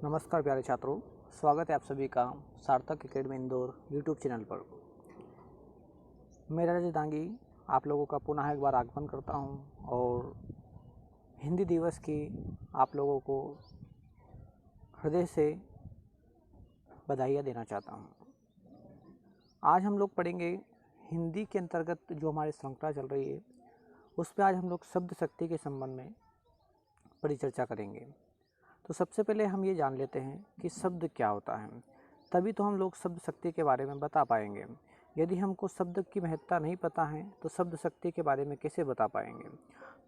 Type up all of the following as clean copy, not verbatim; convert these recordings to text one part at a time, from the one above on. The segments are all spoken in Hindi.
नमस्कार प्यारे छात्रों, स्वागत है आप सभी का सार्थक एकेडमी इंदौर यूट्यूब चैनल पर। मैं रजत दांगी आप लोगों का पुनः एक बार आगमन करता हूं और हिंदी दिवस की आप लोगों को हृदय से बधाइयाँ देना चाहता हूं। आज हम लोग पढ़ेंगे हिंदी के अंतर्गत जो हमारी श्रृंखला चल रही है उस पर आज हम लोग शब्द शक्ति के संबंध में परिचर्चा करेंगे। तो सबसे पहले हम ये जान लेते हैं कि शब्द क्या होता है, तभी तो हम लोग शब्द शक्ति के बारे में बता पाएंगे। यदि हमको शब्द की महत्ता नहीं पता है तो शब्द शक्ति के बारे में कैसे बता पाएंगे।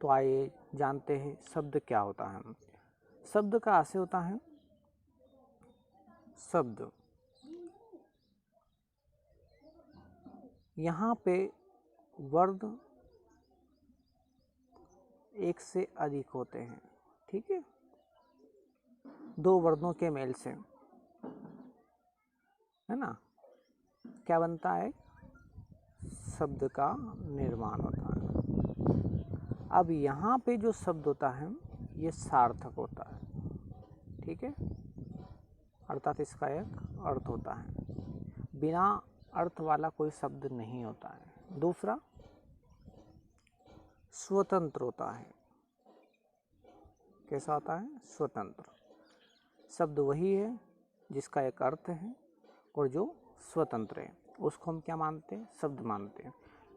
तो आइए जानते हैं शब्द क्या होता है। शब्द का आशय होता है शब्द, यहाँ पे वर्ण एक से अधिक होते हैं, ठीक है, दो वर्णों के मेल से, है ना, क्या बनता है, शब्द का निर्माण होता है। अब यहाँ पे जो शब्द होता है ये सार्थक होता है, ठीक है, अर्थात इसका एक अर्थ होता है, बिना अर्थ वाला कोई शब्द नहीं होता है। दूसरा स्वतंत्र होता है। कैसा होता है, स्वतंत्र। शब्द वही है जिसका एक अर्थ है और जो स्वतंत्र है, उसको हम क्या मानते हैं, शब्द मानते हैं।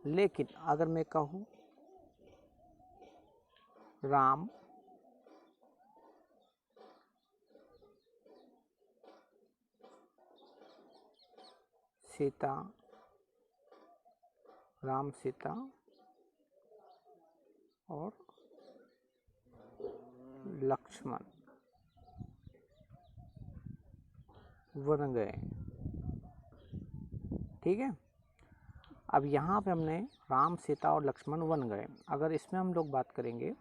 लेकिन अगर मैं कहूँ राम सीता, राम सीता और लक्ष्मण वन गए, ठीक है। अब यहाँ पे हमने राम सीता और लक्ष्मण वन गए, अगर इसमें हम लोग बात करेंगे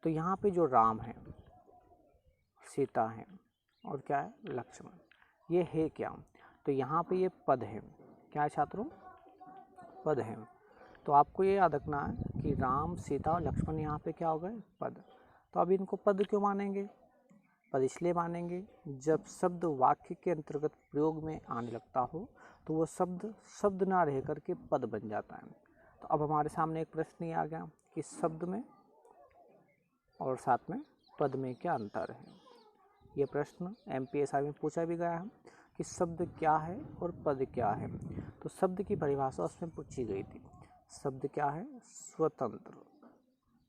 तो यहाँ पे जो राम है, सीता है और क्या है, लक्ष्मण, ये है क्या, तो यहाँ पे ये पद है। क्या है छात्रों, पद है। तो आपको ये याद रखना है कि राम सीता और लक्ष्मण यहाँ पे क्या हो गए, पद। तो अब इनको पद क्यों मानेंगे, पद इसलिए मानेंगे जब शब्द वाक्य के अंतर्गत प्रयोग में आने लगता हो तो वो शब्द शब्द ना रह करके पद बन जाता है। तो अब हमारे सामने एक प्रश्न ये आ गया कि शब्द में और साथ में पद में क्या अंतर है। ये प्रश्न MPSI में पूछा भी गया है कि शब्द क्या है और पद क्या है। तो शब्द की परिभाषा उसमें पूछी गई थी। शब्द क्या है, स्वतंत्र।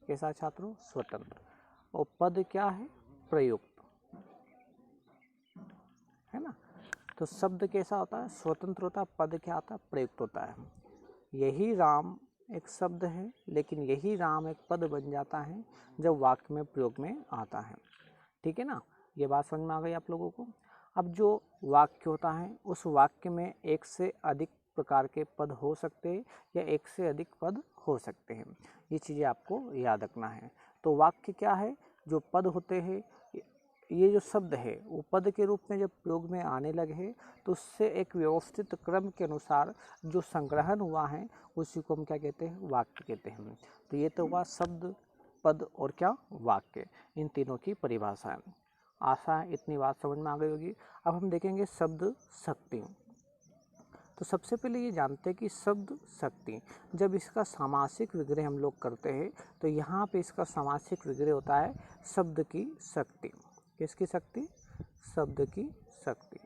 कैसा छात्रों, स्वतंत्र। और पद क्या है, प्रयुक्त, है ना। तो शब्द कैसा होता है, स्वतंत्र होता है, पद क्या होता है, प्रयुक्त होता है। यही राम एक शब्द है, लेकिन यही राम एक पद बन जाता है जब वाक्य में प्रयोग में आता है, ठीक है ना। ये बात समझ में आ गई आप लोगों को। अब जो वाक्य होता है उस वाक्य में एक से अधिक प्रकार के पद हो सकते हैं या एक से अधिक पद हो सकते हैं, ये चीज़ें आपको याद रखना है। तो वाक्य क्या है, जो पद होते हैं, ये जो शब्द है वो पद के रूप में जब प्रयोग में आने लगे तो उससे एक व्यवस्थित क्रम के अनुसार जो संग्रहण हुआ है उसी को हम क्या कहते हैं, वाक्य कहते हैं। तो ये तो हुआ शब्द, पद और क्या, वाक्य, इन तीनों की परिभाषा है। आशा है इतनी बात समझ में आ गई होगी। अब हम देखेंगे शब्द शक्ति। तो सबसे पहले ये जानते हैं कि शब्द शक्ति जब इसका सामासिक विग्रह हम लोग करते हैं तो यहाँ पे इसका सामासिक विग्रह होता है शब्द की शक्ति। किसकी शक्ति, शब्द की शक्ति।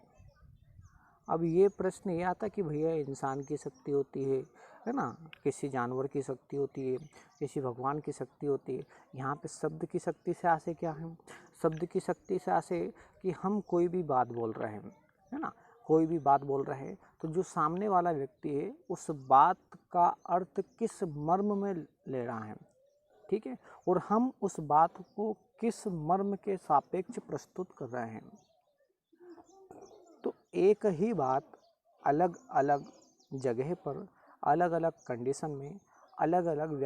अब ये प्रश्न ये आता कि भैया इंसान की शक्ति होती है ना, किसी जानवर की शक्ति होती है, किसी भगवान की शक्ति होती है, यहाँ पे शब्द की शक्ति से आशय क्या है, शब्द की शक्ति से आशय कि हम कोई भी बात बोल रहे हैं, है ना, कोई भी बात बोल रहे हैं तो जो सामने वाला व्यक्ति है उस बात का अर्थ किस मर्म में ले रहा है, ठीक है, और हम उस बात को किस मर्म के सापेक्ष प्रस्तुत कर रहे हैं। तो एक ही बात अलग अलग जगह पर अलग अलग कंडीशन में अलग अलग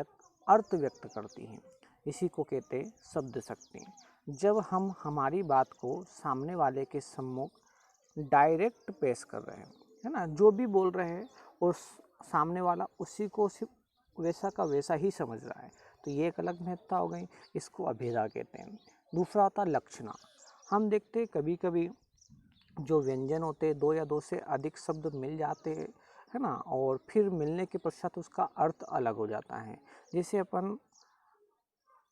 अर्थ व्यक्त करती हैं, इसी को कहते हैं शब्द शक्ति। जब हम हमारी बात को सामने वाले के सम्मुख डायरेक्ट पेश कर रहे हैं, है ना, जो भी बोल रहे हैं और सामने वाला उसी को वैसा का वैसा ही समझ रहा है, तो ये एक अलग महत्ता हो गई, इसको अभेदा कहते हैं। दूसरा होता है लक्षणा। हम देखते हैं कभी कभी जो व्यंजन होते हैं, 2 या 2 से अधिक शब्द मिल जाते हैं, है ना, और फिर मिलने के पश्चात उसका अर्थ अलग हो जाता है। जैसे अपन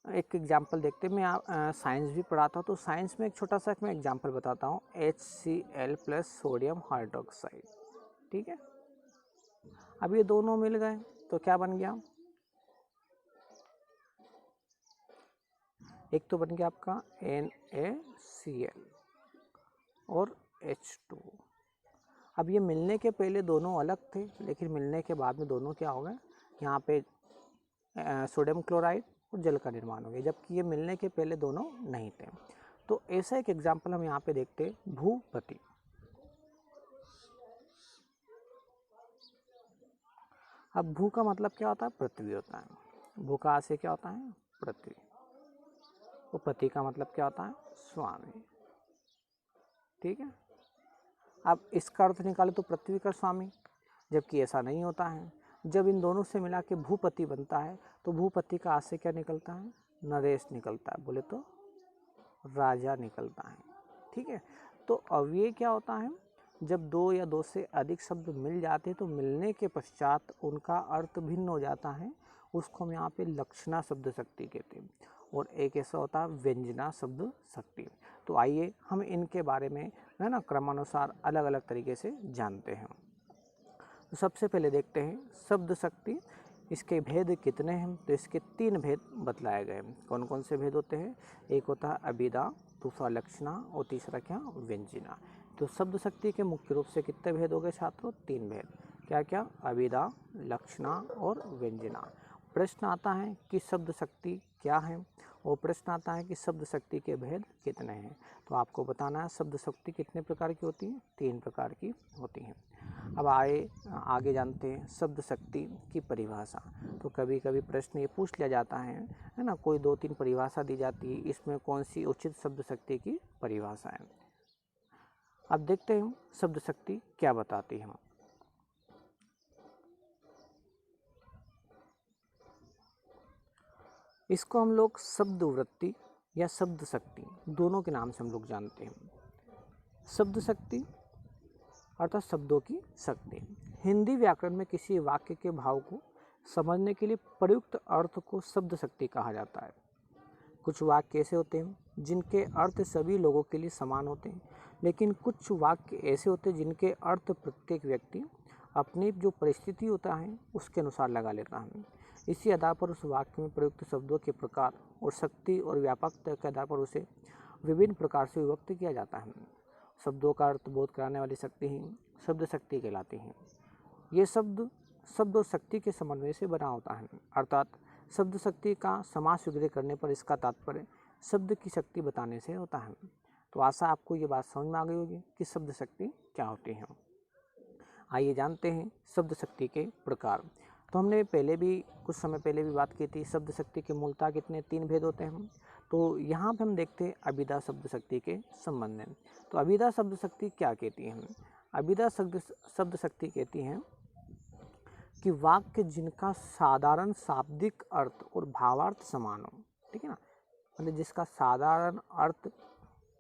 एक एग्जाम्पल देखते हैं। मैं साइंस भी पढ़ाता हूँ, तो साइंस में एक छोटा सा मैं एग्जाम्पल बताता हूँ। HCl प्लस सोडियम हाइड्रोक्साइड, ठीक है। अब ये दोनों मिल गए तो क्या बन गया, एक तो बन गया आपका NaCl और H2। अब ये मिलने के पहले दोनों अलग थे, लेकिन मिलने के बाद में दोनों क्या हो गए, यहाँ पे सोडियम क्लोराइड और जल का निर्माण हो गया, जबकि ये मिलने के पहले दोनों नहीं थे। तो ऐसा एक एग्जाम्पल हम यहाँ पे देखते हैं, भूपति। अब भू का मतलब क्या होता है, पृथ्वी होता है। भू का से क्या होता है, पृथ्वी। और पति का मतलब क्या होता है, स्वामी, ठीक है। अब इसका अर्थ निकाले तो पृथ्वी का स्वामी, जबकि ऐसा नहीं होता है। जब इन दोनों से मिला के भूपति बनता है तो भूपति का से क्या निकलता है, नरेश निकलता है, बोले तो राजा निकलता है, ठीक है। तो अब ये क्या होता है, जब 2 या 2 से अधिक शब्द मिल जाते हैं तो मिलने के पश्चात उनका अर्थ भिन्न हो जाता है। उसको हम यहाँ पे लक्षणा शब्द शक्ति कहते हैं, और एक ऐसा होता है व्यंजना शब्द शक्ति। तो आइए हम इनके बारे में, है ना, क्रमानुसार अलग अलग तरीके से जानते हैं। तो सबसे पहले देखते हैं शब्द शक्ति, इसके भेद कितने हैं। तो इसके 3 भेद बतलाए गए हैं। कौन कौन से भेद होते हैं, एक होता है अभिधा, दूसरा लक्षणा और तीसरा क्या, व्यंजना। तो शब्द शक्ति के मुख्य रूप से कितने भेद हो गए छात्रों, 3 भेद। क्या क्या, अभिधा, लक्षणा और व्यंजना। प्रश्न आता है कि शब्द शक्ति क्या है, और प्रश्न आता है कि शब्द शक्ति के भेद कितने हैं। तो आपको बताना है शब्द शक्ति कितने प्रकार की होती है, 3 प्रकार की होती हैं। अब आगे जानते हैं शब्द शक्ति की परिभाषा। तो कभी कभी प्रश्न ये पूछ लिया जाता है ना, कोई 2-3 परिभाषा दी जाती है, इसमें कौन सी उचित शब्द शक्ति की परिभाषा है। अब देखते हैं शब्द शक्ति क्या बताती है। इसको हम लोग शब्द वृत्ति या शब्द शक्ति दोनों के नाम से हम लोग जानते हैं। शब्द शक्ति अर्थात शब्दों की शक्ति। हिंदी व्याकरण में किसी वाक्य के भाव को समझने के लिए प्रयुक्त अर्थ को शब्द शक्ति कहा जाता है। कुछ वाक्य ऐसे होते हैं जिनके अर्थ सभी लोगों के लिए समान होते हैं, लेकिन कुछ वाक्य ऐसे होते हैं जिनके अर्थ प्रत्येक व्यक्ति अपनी जो परिस्थिति होता है उसके अनुसार लगा लेता है। इसी आधार पर उस वाक्य में प्रयुक्त शब्दों के प्रकार और शक्ति और व्यापकता के आधार पर उसे विभिन्न प्रकार से विभक्त किया जाता है। शब्दों का अर्थ बोध कराने वाली शक्ति ही शब्द शक्ति कहलाती है। ये शब्द और शक्ति के समन्वय से बना होता है, अर्थात शब्द शक्ति का समास विग्रह करने पर इसका तात्पर्य शब्द की शक्ति बताने से होता है। तो आशा आपको ये बात समझ में आ गई होगी कि शब्द शक्ति क्या होती है। आइए जानते हैं शब्द शक्ति के प्रकार। तो हमने पहले भी कुछ समय पहले भी बात की थी, शब्द शक्ति के मूलतः कितने 3 भेद होते हैं। तो यहाँ पे हम देखते हैं अभिधा शब्द शक्ति के संबंध में। तो अभिधा शब्द शक्ति क्या कहती है, अभिधा शब्द शक्ति कहती हैं कि वाक्य जिनका साधारण शाब्दिक अर्थ और भावार्थ समान हो, ठीक है ना, मतलब जिसका साधारण अर्थ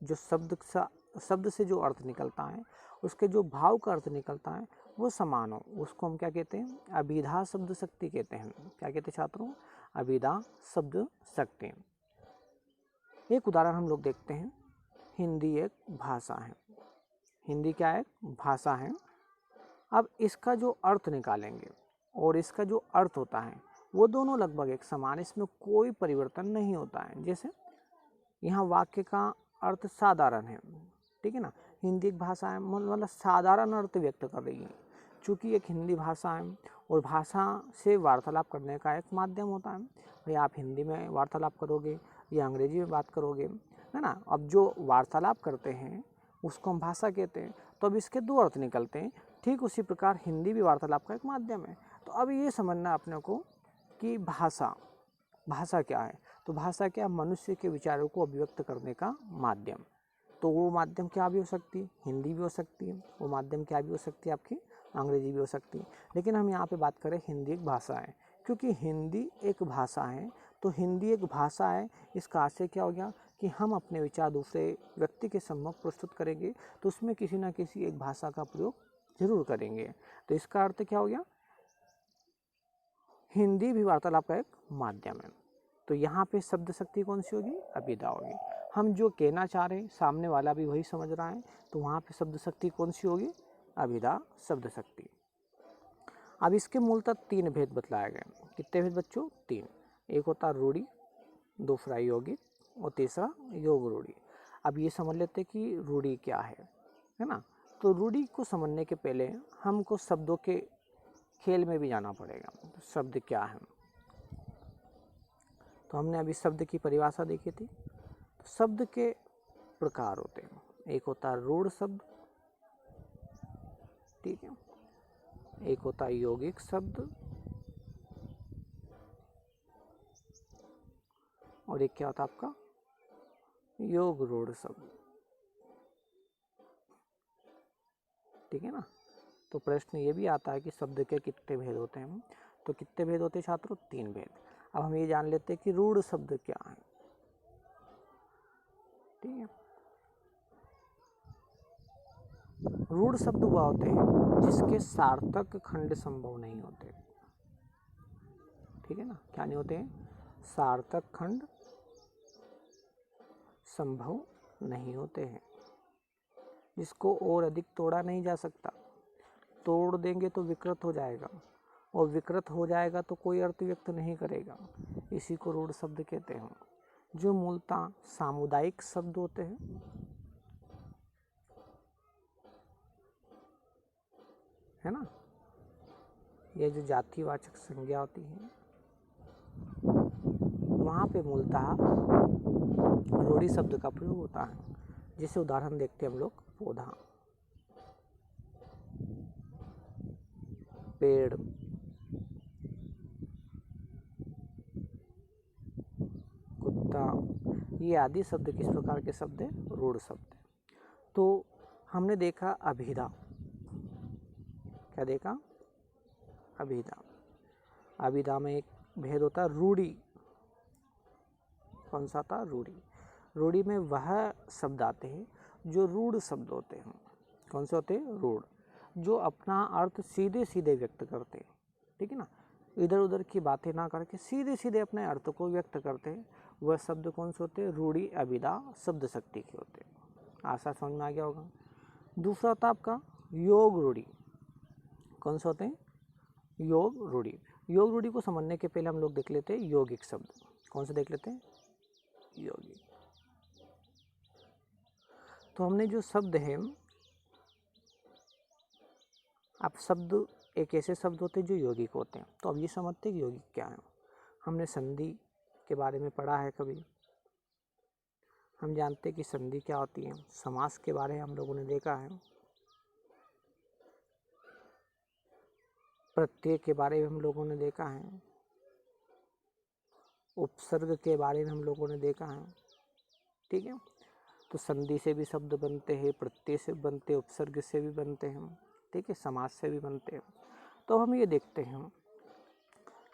जो शब्द से जो अर्थ निकलता है उसके जो भाव का अर्थ निकलता है वो समान हो, उसको हम क्या कहते हैं, अभिधा शब्द शक्ति कहते हैं। क्या कहते हैं छात्रों, अभिधा शब्द शक्ति। एक उदाहरण हम लोग देखते हैं, हिंदी एक भाषा है। हिंदी क्या है, भाषा है। अब इसका जो अर्थ निकालेंगे और इसका जो अर्थ होता है वो दोनों लगभग एक समान, इसमें कोई परिवर्तन नहीं होता है। जैसे यहाँ वाक्य का अर्थ साधारण है, ठीक है ना, हिंदी एक भाषा है, मतलब साधारण अर्थ व्यक्त कर रही है। चूँकि एक हिंदी भाषा है और भाषा से वार्तालाप करने का एक माध्यम होता है, भाई आप हिंदी में वार्तालाप करोगे या अंग्रेजी में बात करोगे, है ना। अब जो वार्तालाप करते हैं उसको हम भाषा कहते हैं। तो अब इसके 2 अर्थ निकलते हैं। ठीक उसी प्रकार हिंदी भी वार्तालाप का एक माध्यम है। तो अब ये समझना अपने को कि भाषा क्या है। तो भाषा क्या, मनुष्य के विचारों को अभिव्यक्त करने का माध्यम। तो वो माध्यम क्या भी हो सकती है, हिंदी भी हो सकती है। वो माध्यम क्या भी हो सकती है, आपकी अंग्रेजी भी हो सकती है। लेकिन हम यहाँ पे बात करें हिंदी एक भाषा है, क्योंकि हिंदी एक भाषा है। तो हिंदी एक भाषा है, इसका आशय क्या हो गया कि हम अपने विचार दूसरे व्यक्ति के सम्मुख प्रस्तुत करेंगे तो उसमें किसी न किसी एक भाषा का प्रयोग जरूर करेंगे। तो इसका अर्थ क्या हो गया, हिंदी भी वार्तालाप का एक माध्यम है। तो यहाँ पे शब्द शक्ति कौन सी होगी, अभिधा होगी। हम जो कहना चाह रहे हैं सामने वाला भी वही समझ रहा है, तो वहाँ पे शब्द शक्ति कौन सी होगी, अभिधा शब्द शक्ति। अब इसके मूलतः 3 भेद बतलाए गए। कितने भेद बच्चों, 3। एक होता रूढ़ी, दूसरा यौगिक और तीसरा योग रूढ़ी। अब ये समझ लेते कि रूढ़ी क्या है ना। तो रूढ़ी को समझने के पहले हमको शब्दों के खेल में भी जाना पड़ेगा। तो शब्द क्या है, तो हमने अभी शब्द की परिभाषा देखी थी। तो शब्द के प्रकार होते हैं, एक होता है रूढ़ शब्द, ठीक है, एक होता है यौगिक शब्द और एक क्या होता है आपका योग रूढ़ शब्द, ठीक है ना। तो प्रश्न ये भी आता है कि शब्द के कितने भेद होते हैं, तो कितने भेद होते हैं छात्रों, 3 भेद। अब हम ये जान लेते हैं कि रूढ़ शब्द क्या है, ठीक है। रूढ़ शब्द वह होते हैं जिसके सार्थक खंड संभव नहीं होते, ठीक है ना। क्या नहीं होते हैं, सार्थक खंड संभव नहीं होते हैं, जिसको और अधिक तोड़ा नहीं जा सकता। तोड़ देंगे तो विकृत हो जाएगा और विकृत हो जाएगा तो कोई अर्थ व्यक्त नहीं करेगा, इसी को रूढ़ शब्द कहते हैं। जो मूलतः सामुदायिक शब्द होते हैं, है ना, ये जो जातिवाचक संज्ञा होती है वहाँ पे मूलतः रूढ़ी शब्द का प्रयोग होता है। जैसे उदाहरण देखते हैं हम लोग, पौधा, पेड़, कुत्ता, ये आदि शब्द किस प्रकार के शब्द हैं, रूढ़ शब्द। तो हमने देखा अभिधा, क्या देखा, अभिधा। अभिधा में एक भेद होता है रूढ़ी, कौन सा था, रूढ़ी। रूढ़ी में वह शब्द आते हैं जो रूढ़ शब्द होते हैं। कौन से होते हैं, रूढ़, जो अपना अर्थ सीधे सीधे व्यक्त करते हैं, ठीक है ना, इधर उधर की बातें ना करके सीधे सीधे अपने अर्थ को व्यक्त करते हैं। वह शब्द कौन से होते हैं, रूढ़ी अभिधा शब्द शक्ति के होते हैं। आशा समझ में आ गया होगा। दूसरा होता है आपका योग रूढ़ी। कौन से होते हैं, योग रूढ़ी। योग रूढ़ी को समझने के पहले हम लोग देख लेते हैं यौगिक शब्द। कौन से देख लेते हैं, यौगिक। तो हमने जो शब्द हैं, अब शब्द एक ऐसे शब्द होते हैं जो यौगिक होते हैं। तो अब ये समझते हैं कि यौगिक क्या है। हमने संधि के बारे में पढ़ा है कभी, हम जानते हैं कि संधि क्या होती है। समास के बारे में हम लोगों ने देखा है, प्रत्यय के बारे में हम लोगों ने देखा है, उपसर्ग के बारे में हम लोगों ने देखा है, ठीक है। तो संधि से भी शब्द बनते हैं, प्रत्यय से बनते हैं, उपसर्ग से भी बनते हैं, ठीक है, समास से भी बनते हैं। तो हम ये देखते हैं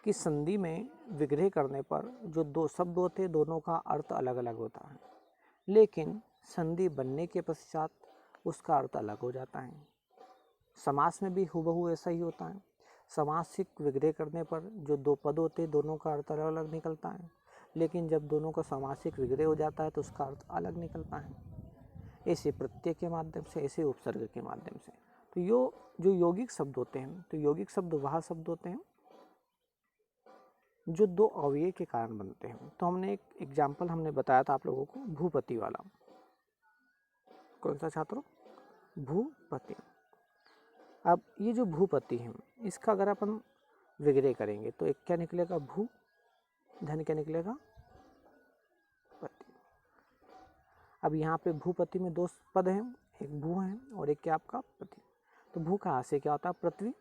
कि संधि में विग्रह करने पर जो 2 शब्द होते हैं दोनों का अर्थ अलग अलग होता है, लेकिन संधि बनने के पश्चात उसका अर्थ अलग हो जाता है। समास में भी हुबहू ऐसा ही होता है। समासिक विग्रह करने पर जो 2 पद होते हैं दोनों का अर्थ अलग अलग निकलता है, लेकिन जब दोनों का समासिक विग्रह हो जाता है तो उसका अर्थ अलग निकलता है। ऐसे प्रत्यय के माध्यम से, ऐसे उपसर्ग के माध्यम से। तो जो यौगिक शब्द होते हैं, तो यौगिक शब्द वह शब्द होते हैं जो 2 अवयव के कारण बनते हैं। तो हमने एक एग्जाम्पल हमने बताया था आप लोगों को, भूपति वाला। कौन सा छात्रों, भूपति। अब ये जो भूपति है इसका अगर अपन विग्रह करेंगे तो एक क्या निकलेगा, भू, धन क्या निकलेगा, पति। अब यहाँ पे भूपति में 2 पद हैं, एक भू है और एक क्या आपका पति। तो भू का से क्या होता है, पृथ्वी,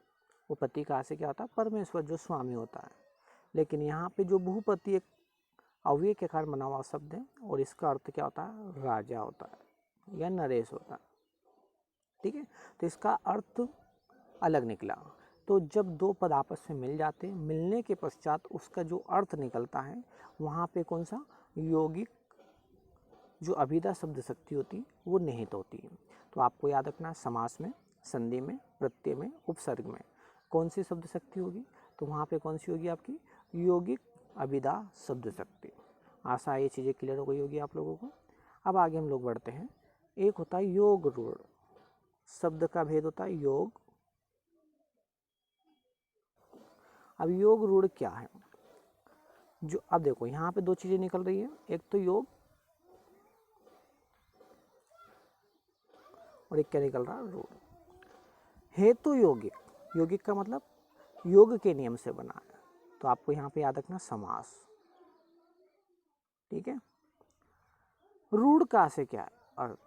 वो पति का से क्या होता है, परमेश्वर, जो स्वामी होता है। लेकिन यहाँ पे जो भूपति एक अव्यय के कारण बना हुआ शब्द है और इसका अर्थ क्या होता है, राजा होता है या नरेश होता है, ठीक है। तो इसका अर्थ अलग निकला। तो जब 2 पद आपस में मिल जाते हैं, मिलने के पश्चात उसका जो अर्थ निकलता है वहाँ पे कौन सा, यौगिक जो अभिधा शब्द शक्ति होती है वो निहित होती है। तो आपको याद रखना, समास में, संधि में, प्रत्यय में, उपसर्ग में कौन सी शब्द शक्ति होगी, तो वहाँ पे कौन सी होगी आपकी यौगिक अभिधा शब्द शक्ति। आशा ये चीज़ें क्लियर हो गई होगी आप लोगों को। अब आगे हम लोग बढ़ते हैं। एक होता है योग रूढ़, शब्द का भेद होता है योग। अब योग रूढ़ क्या है, जो अब देखो यहाँ पे दो चीजें निकल रही है, एक तो योग और एक क्या निकल रहा है रूढ़। हेतु यौगिक, यौगिक का मतलब योग के नियम से बना है, तो आपको यहाँ पे याद रखना समास, ठीक है। रूढ़ का से क्या है अर्थ,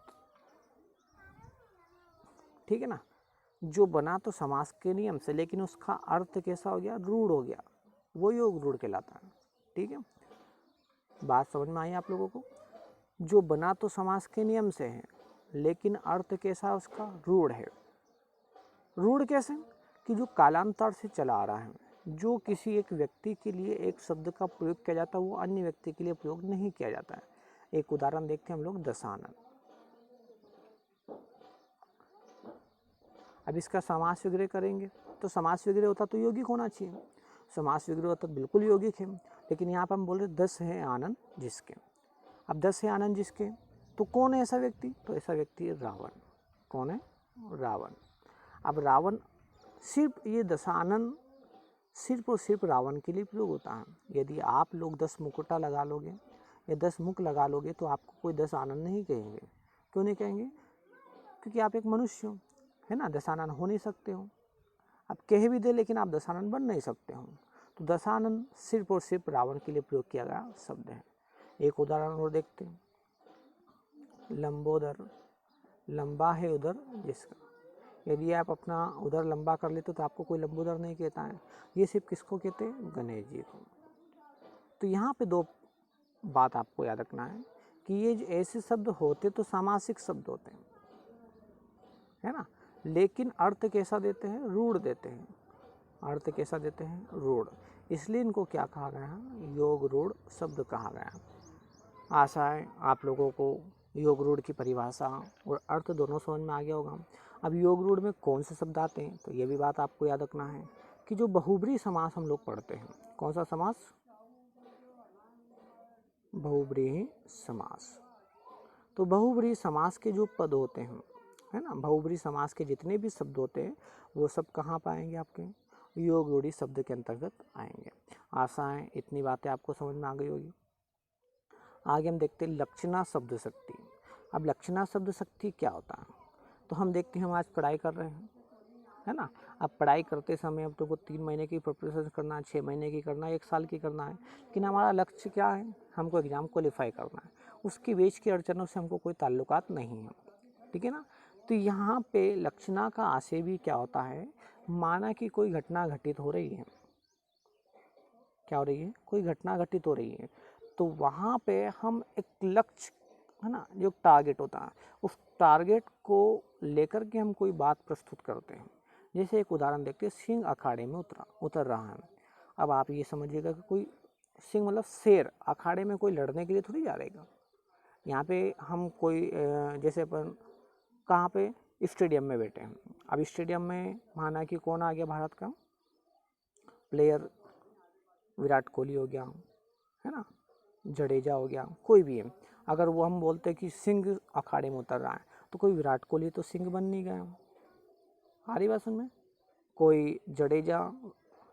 ठीक है ना, जो बना तो समास के नियम से लेकिन उसका अर्थ कैसा हो गया, रूढ़ हो गया, वो योग रूढ़ कहलाता है, ठीक है। बात समझ में आई आप लोगों को, जो बना तो समास के नियम से है लेकिन अर्थ कैसा उसका रूढ़ है। रूढ़ कैसे, कि जो कालांतर से चला आ रहा है, जो किसी एक व्यक्ति के लिए एक शब्द का प्रयोग किया जाता है वो अन्य व्यक्ति के लिए प्रयोग नहीं किया जाता है। एक उदाहरण देखते हैं हम लोग, दशानन। अब इसका समास विग्रह करेंगे तो समास विग्रह होता तो यौगिक होना चाहिए, समास विग्रह होता तो बिल्कुल यौगिक है, लेकिन यहाँ पर हम बोल रहे 10 है आनंद जिसके। अब 10 है आनंद जिसके, तो कौन है ऐसा व्यक्ति, तो ऐसा व्यक्ति है रावण। कौन है, रावण। अब रावण सिर्फ ये दशानन सिर्फ और सिर्फ रावण के लिए प्रयोग होता है। यदि आप लोग 10 मुकुटा लगा लोगे या 10 मुख लगा लोगे तो आपको कोई 10 आनंद नहीं कहेंगे। क्यों नहीं कहेंगे, क्योंकि आप एक मनुष्य हो, है ना, दशानन हो नहीं सकते हो। आप कह भी दे लेकिन आप दशानन बन नहीं सकते हो। तो दशानन सिर्फ और सिर्फ रावण के लिए प्रयोग किया गया शब्द है। एक उदाहरण और देखते हैं, लंबोदर, लंबा है उधर जिसका। यदि आप अपना उधर लंबा कर लेते तो आपको कोई लंबोदर नहीं कहता है, ये सिर्फ किसको कहते हैं, गणेश जी को। तो यहाँ पे दो बात आपको याद रखना है कि ये जो ऐसे शब्द होते तो सामासिक शब्द होते हैं, है ना, लेकिन अर्थ कैसा देते हैं, रूढ़ देते हैं। अर्थ कैसा देते हैं, रूढ़, इसलिए इनको क्या कहा गया है, योग रूढ़ शब्द कहा गया। आशा है आप लोगों को योग रूढ़ की परिभाषा और अर्थ दोनों समझ में आ गया होगा। अब योग रूढ़ में कौन से शब्द आते हैं, तो ये भी बात आपको याद रखना है कि जो बहुब्रीहि समास हम लोग पढ़ते हैं, कौन सा समास, बहुब्रीहि समास। तो बहुब्रीहि समास के जो पद होते हैं, है ना, बहुब्रीहि समास के जितने भी शब्द होते हैं वो सब कहाँ पाएंगे, आपके योग रूढ़ि शब्द के अंतर्गत आएंगे। आशा है इतनी बातें आपको समझ में आ गई होगी। आगे हम देखते हैं लक्षणा शब्द शक्ति। अब लक्षणा शब्द शक्ति क्या होता है, तो हम देखते हैं, हम आज पढ़ाई कर रहे हैं, है ना। अब पढ़ाई करते समय अब तुमको 3 महीने की प्रिपरेशन करना है, 6 महीने की करना है, 1 साल की करना है, लेकिन हमारा लक्ष्य क्या है, हमको एग्ज़ाम क्वालिफाई करना है। उसकी बेच की अड़चनों से हमको कोई ताल्लुकात नहीं है, ठीक है ना। तो यहाँ पे लक्षणा का आशय भी क्या होता है, माना कि कोई घटना घटित हो रही है, क्या हो रही है, कोई घटना घटित हो रही है, तो वहाँ पे हम एक लक्ष्य, है ना, जो टारगेट होता है, उस टारगेट को लेकर के हम कोई बात प्रस्तुत करते हैं। जैसे एक उदाहरण देखते हैं, सिंह अखाड़े में उतर रहा है। अब आप ये समझिएगा कि कोई सिंह मतलब शेर अखाड़े में कोई लड़ने के लिए थोड़ी जा रहेगा। यहाँ पे हम कोई जैसे अपन कहाँ पे, स्टेडियम में बैठे हैं। अब स्टेडियम में माना कि कौन आ गया भारत का प्लेयर, विराट कोहली हो गया, है ना, जडेजा हो गया, कोई भी है। अगर वो हम बोलते कि सिंह अखाड़े में उतर रहा है तो कोई विराट कोहली तो सिंह बन नहीं गया, आ रही बात में, कोई जडेजा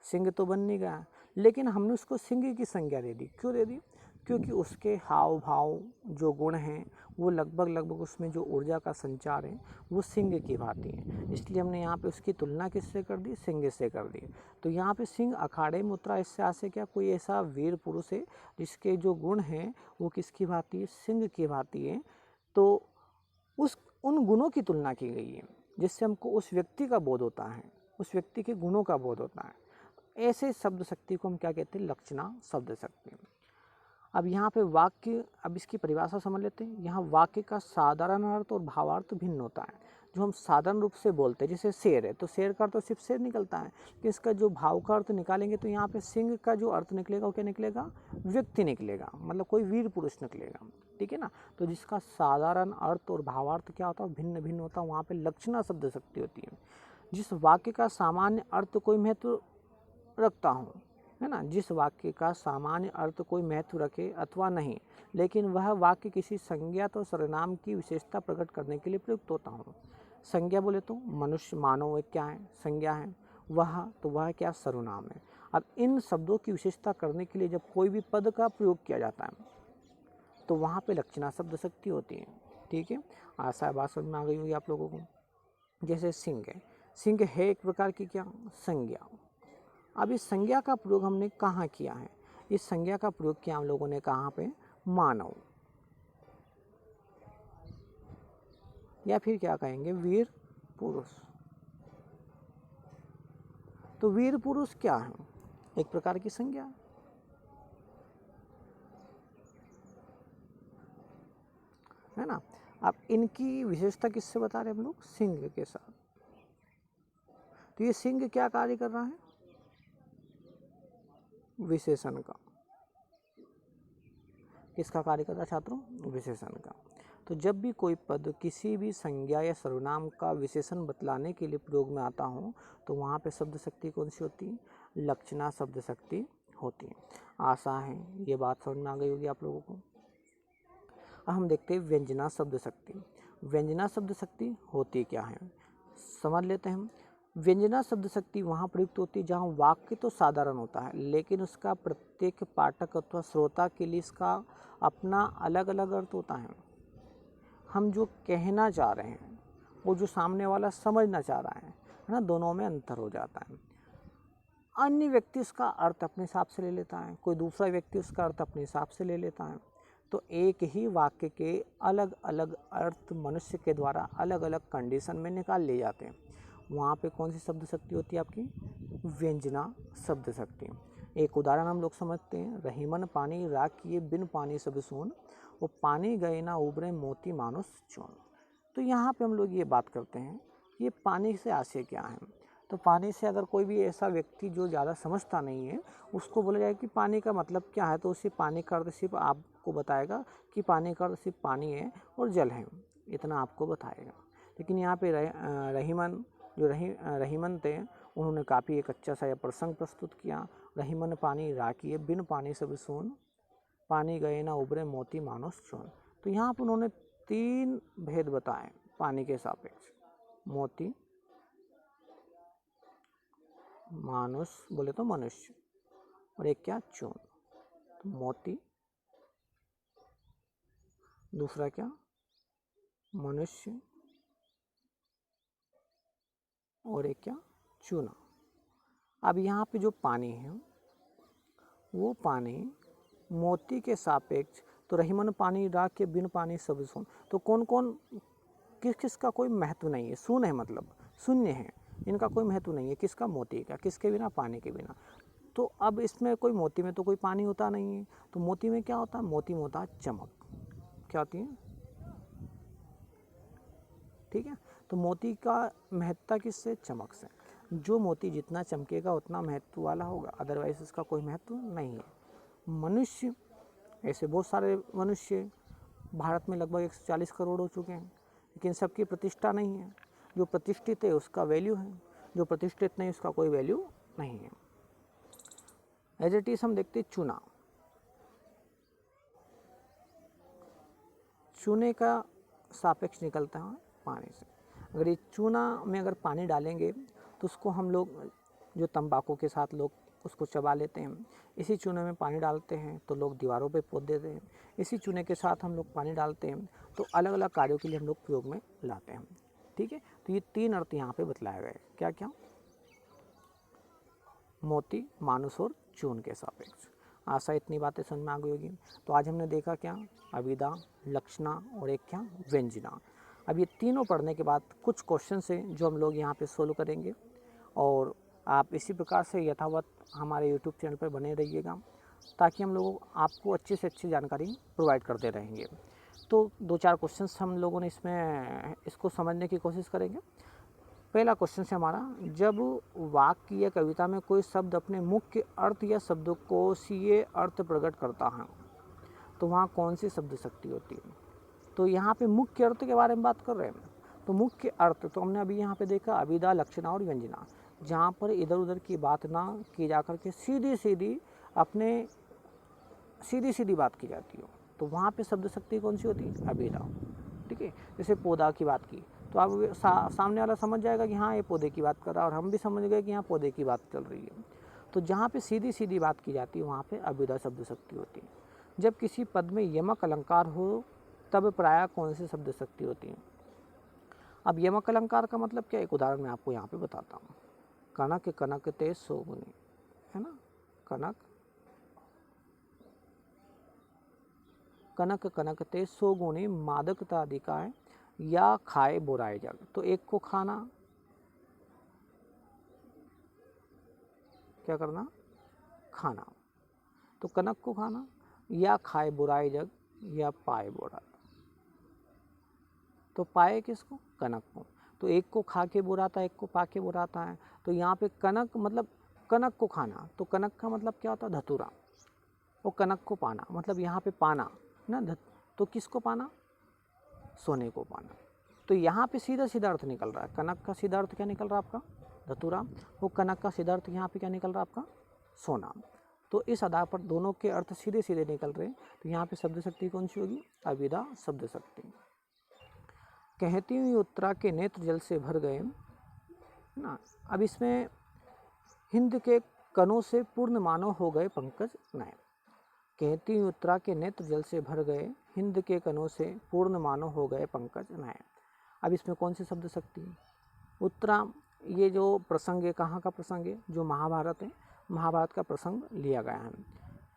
सिंह तो बन नहीं गया, लेकिन हमने उसको सिंह की संज्ञा दे दी। क्यों दे दी, क्योंकि उसके हाव भाव जो गुण हैं वो लगभग उसमें जो ऊर्जा का संचार है वो सिंह की भांति है, इसलिए हमने यहाँ पे उसकी तुलना किससे कर दी, सिंह से कर दी। तो यहाँ पे सिंह अखाड़े में उतरा, इससे आशय क्या, कोई ऐसा वीर पुरुष है जिसके जो गुण हैं वो किसकी भांति है, सिंह की भांति है। तो उन गुणों की तुलना की गई है जिससे हमको उस व्यक्ति का बोध होता है, उस व्यक्ति के गुणों का बोध होता है। ऐसे शब्द शक्ति को हम क्या कहते हैं, लक्षणा शब्द शक्ति। अब यहाँ पे वाक्य, अब इसकी परिभाषा समझ लेते हैं। यहाँ वाक्य का साधारण अर्थ और भावार्थ भिन्न होता है। जो हम साधारण रूप से बोलते हैं, जैसे शेर है तो शेर का अर्थ तो सिर्फ शेर निकलता है, कि इसका जो भाव का अर्थ निकालेंगे तो यहाँ पे सिंह का जो अर्थ निकलेगा वो क्या निकलेगा, व्यक्ति निकलेगा, मतलब कोई वीर पुरुष निकलेगा, ठीक है ना। तो जिसका साधारण अर्थ और भावार्थ क्या होता है, भिन्न भिन्न होता है, वहाँ पे लक्षणा शब्द शक्ति होती है। जिस वाक्य का सामान्य अर्थ कोई महत्व रखता हूँ, है ना, जिस वाक्य का सामान्य अर्थ कोई महत्व रखे अथवा नहीं, लेकिन वह वाक्य किसी संज्ञा तो सर्वनाम की विशेषता प्रकट करने के लिए प्रयुक्त होता हूँ। संज्ञा बोले तो मनुष्य, मानव एक क्या है, संज्ञा है। वह तो वह क्या, सर्वनाम है। अब इन शब्दों की विशेषता करने के लिए जब कोई भी पद का प्रयोग किया जाता है तो वहाँ पे लक्षणा शब्द शक्ति होती है, ठीक है। आशा है बात समझ में आ गई होगी आप लोगों को। जैसे सिंह है, सिंह है एक प्रकार की क्या, संज्ञा। अब इस संज्ञा का प्रयोग हमने कहाँ किया है, इस संज्ञा का प्रयोग किया हम लोगों ने कहाँ पे, मानव, या फिर क्या कहेंगे, वीर पुरुष। तो वीर पुरुष क्या है, एक प्रकार की संज्ञा, है ना। अब इनकी विशेषता किससे बता रहे हैं हम लोग, सिंह के साथ। तो ये सिंह क्या कार्य कर रहा है, विशेषण का। किसका कार्य कर रहा है छात्रों, विशेषण का। तो जब भी कोई पद किसी भी संज्ञा या सर्वनाम का विशेषण बतलाने के लिए प्रयोग में आता हो तो वहाँ पे शब्द शक्ति कौन सी होती है, लक्षणा शब्द शक्ति होती है। आशा है ये बात समझ में आ गई होगी आप लोगों को। अब हम देखते हैं व्यंजना शब्द शक्ति। व्यंजना शब्द शक्ति होती क्या है, समझ लेते हैं हम। व्यंजना शब्द शक्ति वहाँ प्रयुक्त होती है जहाँ वाक्य तो साधारण होता है, लेकिन उसका प्रत्येक पाठक अथवा श्रोता के लिए इसका अपना अलग अलग अर्थ होता है। हम जो कहना चाह रहे हैं वो जो सामने वाला समझना चाह रहा है ना, दोनों में अंतर हो जाता है। अन्य व्यक्ति उसका अर्थ अपने हिसाब से ले लेता है, कोई दूसरा व्यक्ति उसका अर्थ अपने हिसाब से ले लेता है। तो एक ही वाक्य के अलग अलग अर्थ मनुष्य के द्वारा अलग अलग कंडीशन में निकाल लिए जाते हैं। वहाँ पे कौन सी शब्द शक्ति होती है आपकी, व्यंजना शब्द शक्ति। एक उदाहरण हम लोग समझते हैं, रहीमन पानी राख किए बिन पानी सब सोन, वो पानी गए ना उबरे मोती मानुष चोन। तो यहाँ पे हम लोग ये बात करते हैं ये पानी से आशय क्या है। तो पानी से अगर कोई भी ऐसा व्यक्ति जो ज़्यादा समझता नहीं है उसको बोला जाए कि पानी का मतलब क्या है, तो उसी पानी का अर्थ सिर्फ आपको बताएगा कि पानी का अर्थ सिर्फ पानी है और जल है, इतना आपको बताएगा। लेकिन यहाँ पे रहीमन जो रहीमन थे उन्होंने काफ़ी एक अच्छा सा यह प्रसंग प्रस्तुत किया, रहीमन पानी राखिए बिन पानी सब सोन, पानी गए ना उबरे मोती मानुष चोन। तो यहाँ पर उन्होंने 3 भेद बताए पानी के सापेक्ष, मोती, मानुष बोले तो मनुष्य, और एक क्या, चोन। तो मोती, दूसरा क्या, मनुष्य, और एक क्या, चूना। अब यहाँ पे जो पानी है वो पानी मोती के सापेक्ष, तो रहीमन पानी राख के बिन पानी सब सोन। तो कौन कौन किस किस का कोई महत्व नहीं है, शून्य है, मतलब शून्य है, इनका कोई महत्व नहीं है। किसका, मोती का, किसके बिना, पानी के बिना। तो अब इसमें कोई, मोती में तो कोई पानी होता नहीं है, तो मोती में क्या होता है, मोती में होता है चमक। क्या होती है, ठीक है। तो मोती का महत्ता किससे, चमक से। जो मोती जितना चमकेगा उतना महत्व वाला होगा, अदरवाइज इसका कोई महत्व नहीं है। मनुष्य, ऐसे बहुत सारे मनुष्य भारत में लगभग 140 करोड़ हो चुके हैं, लेकिन सबकी प्रतिष्ठा नहीं है। जो प्रतिष्ठित है उसका वैल्यू है, जो प्रतिष्ठित नहीं उसका कोई वैल्यू नहीं है। एज इट इज हम देखते चूना। चूने का सापेक्ष निकलता है पानी से। अगर ये चूना में अगर पानी डालेंगे तो उसको हम लोग, जो तंबाकू के साथ लोग उसको चबा लेते हैं, इसी चूने में पानी डालते हैं तो लोग दीवारों पे पोत देते हैं। इसी चूने के साथ हम लोग पानी डालते हैं तो अलग अलग कार्यों के लिए हम लोग प्रयोग में लाते हैं, ठीक है। तो ये 3 अर्थ यहाँ पे बतलाए गए, क्या क्या, मोती, मानुष और चून के सापेक्ष। आशा इतनी बातें समझ में आ गई होगी। तो आज हमने देखा क्या, अविदा, लक्षणा और एक क्या, व्यंजना। अब ये तीनों पढ़ने के बाद कुछ क्वेश्चन है जो हम लोग यहाँ पे सोल्व करेंगे, और आप इसी प्रकार से यथावत हमारे यूट्यूब चैनल पर बने रहिएगा ताकि हम लोग आपको अच्छी से अच्छी जानकारी प्रोवाइड करते रहेंगे। तो 2-4 क्वेश्चंस हम लोगों ने इसमें इसको समझने की कोशिश करेंगे। पहला क्वेश्चन है हमारा, जब वाक्य या कविता में कोई शब्द अपने मुख्य अर्थ या शब्दकोशीय अर्थ प्रकट करता है तो वहाँ कौन सी शब्द शक्ति होती है? तो यहाँ पे मुख्य अर्थ के बारे में बात कर रहे हैं। तो मुख्य अर्थ तो हमने अभी यहाँ पे देखा अभिधा, लक्षणा और व्यंजना, जहाँ पर इधर उधर की बात ना की जा करके सीधी सीधी बात की जाती हो, तो वहाँ पे शब्द शक्ति कौन सी होती है? अभिधा। ठीक है, जैसे पौधा की बात की तो अब सामने वाला समझ जाएगा कि हाँ ये पौधे की बात कर रहा है, और हम भी समझ गए कि यहाँ पौधे की बात चल रही है। तो जहाँ पे सीधी सीधी बात की जाती है वहाँ पे अभिधा शब्द शक्ति होती है। जब किसी पद में यमक अलंकार हो तब प्रायः कौन सी शब्द शक्ति होती है? अब यमक अलंकार का मतलब क्या, एक उदाहरण मैं आपको यहाँ पे बताता हूँ। कनक कनक ते सोगुनी, है ना, कनक कनक कनक ते सोगुनी मादकता अधिकाय या खाए बुराए जग। तो एक को खाना, क्या करना, खाना, तो कनक को खाना, या खाए बुराए जग, या पाए बुरा। तो पाए किसको? कनक को। तो एक को खा के बुराता है, एक को पा के बुराता है। तो यहाँ पे कनक मतलब कनक को खाना, तो कनक का मतलब क्या होता है? धतूरा। और कनक को पाना मतलब यहाँ पे पाना ना, तो किसको पाना? सोने को पाना। तो यहाँ पे सीधा सीधा अर्थ निकल रहा है। कनक का सीधा अर्थ क्या निकल रहा है आपका? धतूरा। वो कनक का सीधा अर्थ यहाँ पे क्या निकल रहा है आपका? सोना। तो इस आधार पर दोनों के अर्थ सीधे सीधे निकल रहे हैं। तो यहाँ पे शब्द शक्ति कौन सी होगी? अभिधा शब्द शक्ति। कहती हुई उत्तरा के नेत्र जल से भर गए ना। अब इसमें हिंद के कणों से पूर्ण मानव हो गए पंकज नयन। कहती हुई उत्तरा के नेत्र जल से भर गए, हिंद के कणों से पूर्ण मानव हो गए पंकज नयन। अब इसमें कौन सी शब्द शक्ति है? उत्तरा, ये जो प्रसंग है कहाँ का प्रसंग है? जो महाभारत है, महाभारत का प्रसंग लिया गया है।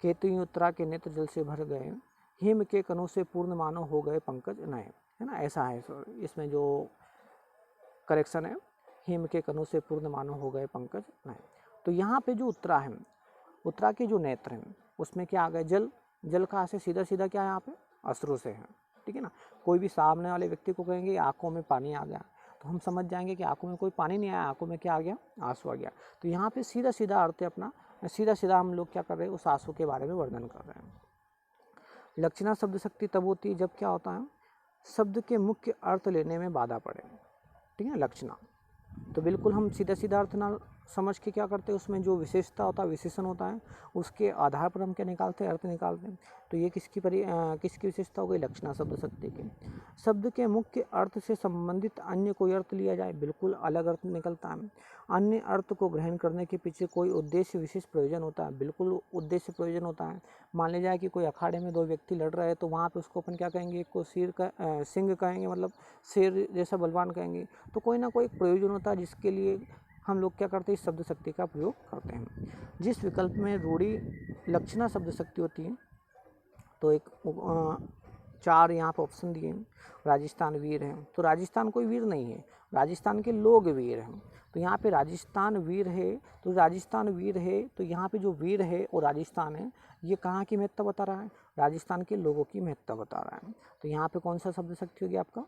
कहती हुई उत्तरा के नेत्र जल से भर गए, हिम के कणों से पूर्ण मानव हो गए पंकज नयन, है ना, ऐसा है। इसमें जो करेक्शन है, हिम के कणों से पूर्ण मानव हो गए पंकज नयन। तो यहाँ पे जो उत्तरा है, उत्तरा के जो नेत्र हैं उसमें क्या आ गए? जल। जल कहाँ से? सीधा सीधा क्या है यहाँ पे? अश्रु से है। ठीक है ना। कोई भी सामने वाले व्यक्ति को कहेंगे आंखों में पानी आ गया, तो हम समझ जाएंगे कि आंखों में कोई पानी नहीं आया, आंखों में क्या आ गया? आंसू आ गया। तो यहाँ पे सीधा सीधा अर्थ है अपना, सीधा सीधा हम लोग क्या कर रहे हैं? उस आंसू के बारे में वर्णन कर रहे हैं। लक्षणा शब्द शक्ति तब होती है जब क्या होता है? शब्द के मुख्य अर्थ लेने में बाधा पड़े। ठीक है, लक्षणा। तो बिल्कुल हम सीधा सीधा अर्थ ना समझ के क्या करते हैं, उसमें जो विशेषता होता है, विशेषण होता है, उसके आधार पर हम क्या निकालते हैं? अर्थ निकालते हैं। तो ये किसकी विशेषता हो गई? लक्षणा शब्द शक्ति की। शब्द के मुख्य अर्थ से संबंधित अन्य कोई अर्थ लिया जाए, बिल्कुल अलग अर्थ निकलता है। अन्य अर्थ को ग्रहण करने के पीछे कोई उद्देश्य विशेष प्रयोजन होता है, बिल्कुल उद्देश्य प्रयोजन होता है। मान लिया जाए कि कोई अखाड़े में दो व्यक्ति लड़ रहे हैं, तो वहाँ पे उसको अपन क्या कहेंगे? एक को सिंह कहेंगे, मतलब शेर जैसा बलवान कहेंगे। तो कोई ना कोई प्रयोजन होता है जिसके लिए हम लोग क्या करते हैं? इस शब्द शक्ति का प्रयोग करते हैं। जिस विकल्प में रूढ़ी लक्षणा शब्द शक्ति होती है, तो एक 4 यहाँ पर ऑप्शन दिए हैं। राजस्थान वीर है, तो राजस्थान कोई वीर नहीं है, राजस्थान के लोग वीर हैं। तो यहाँ पे राजस्थान वीर है, तो राजस्थान वीर है, तो यहाँ पे जो वीर है और राजस्थान है, ये कहाँ की महत्ता बता रहा है? राजस्थान के लोगों की महत्ता बता रहा है। तो यहाँ पे कौन सा शब्द शक्ति होगी आपका?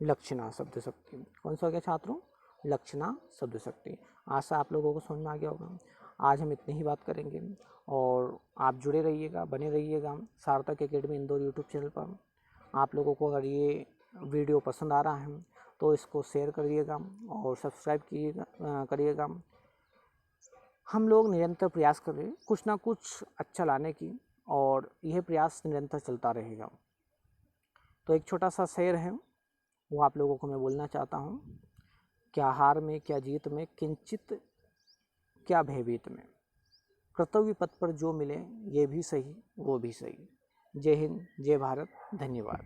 लक्षणा शब्द शक्ति। कौन सा हो गया छात्रों? लक्षणा शब्द शक्ति। आशा आप लोगों को समझ में आ गया होगा। आज हम इतनी ही बात करेंगे और आप जुड़े रहिएगा, बने रहिएगा सार्थक एकेडमी इंदौर यूट्यूब चैनल पर। आप लोगों को अगर ये वीडियो पसंद आ रहा है तो इसको शेयर करिएगा और सब्सक्राइब करिएगा। हम लोग निरंतर प्रयास कर रहे हैं कुछ ना कुछ अच्छा लाने की, और यह प्रयास निरंतर चलता रहेगा। तो एक छोटा सा शेर है, वो आप लोगों को मैं बोलना चाहता हूँ। क्या हार में, क्या जीत में, किंचित क्या भयभीत में, कर्तव्य पथ पर जो मिले ये भी सही वो भी सही। जय हिंद, जय भारत, धन्यवाद।